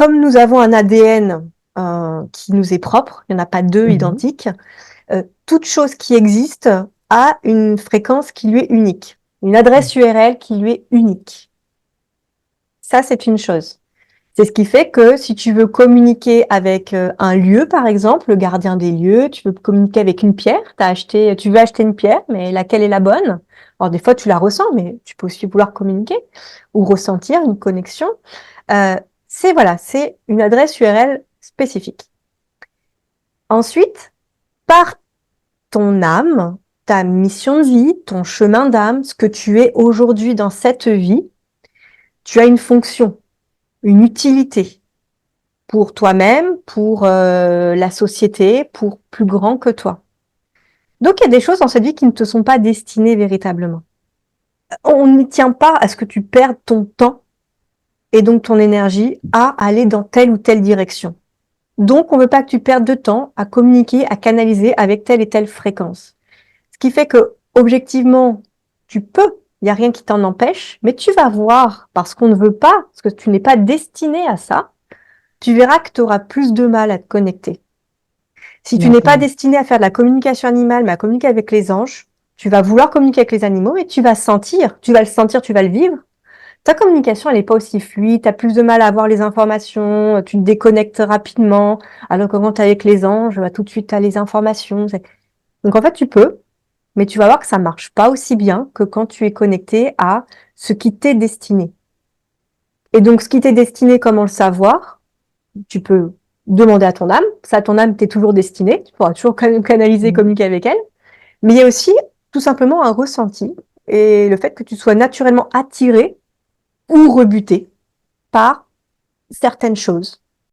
comme nous avons un ADN qui nous est propre, il n'y en a pas deux Mhm. identiques, toute chose qui existe a une fréquence qui lui est unique, une adresse URL qui lui est unique. Ça, c'est une chose. C'est ce qui fait que si tu veux communiquer avec un lieu, par exemple, le gardien des lieux, tu veux communiquer avec une pierre, tu veux acheter une pierre, mais laquelle est la bonne? Alors des fois, tu la ressens, mais tu peux aussi vouloir communiquer ou ressentir une connexion. Euh, c'est une adresse URL spécifique. Ensuite, par ton âme, ta mission de vie, ton chemin d'âme, ce que tu es aujourd'hui dans cette vie, tu as une fonction, une utilité pour toi-même, pour la société, pour plus grand que toi. Donc il y a des choses dans cette vie qui ne te sont pas destinées véritablement. On n'y tient pas à ce que tu perdes ton temps et donc ton énergie à aller dans telle ou telle direction. Donc on ne veut pas que tu perdes de temps à communiquer, à canaliser avec telle et telle fréquence. Ce qui fait que, objectivement, tu peux, il n'y a rien qui t'en empêche, mais tu vas voir, parce qu'on ne veut pas, parce que tu n'es pas destiné à ça, tu verras que tu auras plus de mal à te connecter. Si tu n'es pas D'accord. destiné à faire de la communication animale, mais à communiquer avec les anges, tu vas vouloir communiquer avec les animaux et tu vas sentir, tu vas le sentir, tu vas le vivre. Ta communication, elle n'est pas aussi fluide, tu as plus de mal à avoir les informations, tu te déconnectes rapidement, alors que quand tu es avec les anges, bah, tout de suite tu as les informations. Donc en fait, tu peux, mais tu vas voir que ça marche pas aussi bien que quand tu es connecté à ce qui t'est destiné. Et donc, ce qui t'est destiné, comment le savoir? Tu peux demander à ton âme. Ça, ton âme t'est toujours destinée. Tu pourras toujours canaliser, Mhm. communiquer avec elle. Mais il y a aussi tout simplement un ressenti et le fait que tu sois naturellement attiré ou rebuté par certaines choses.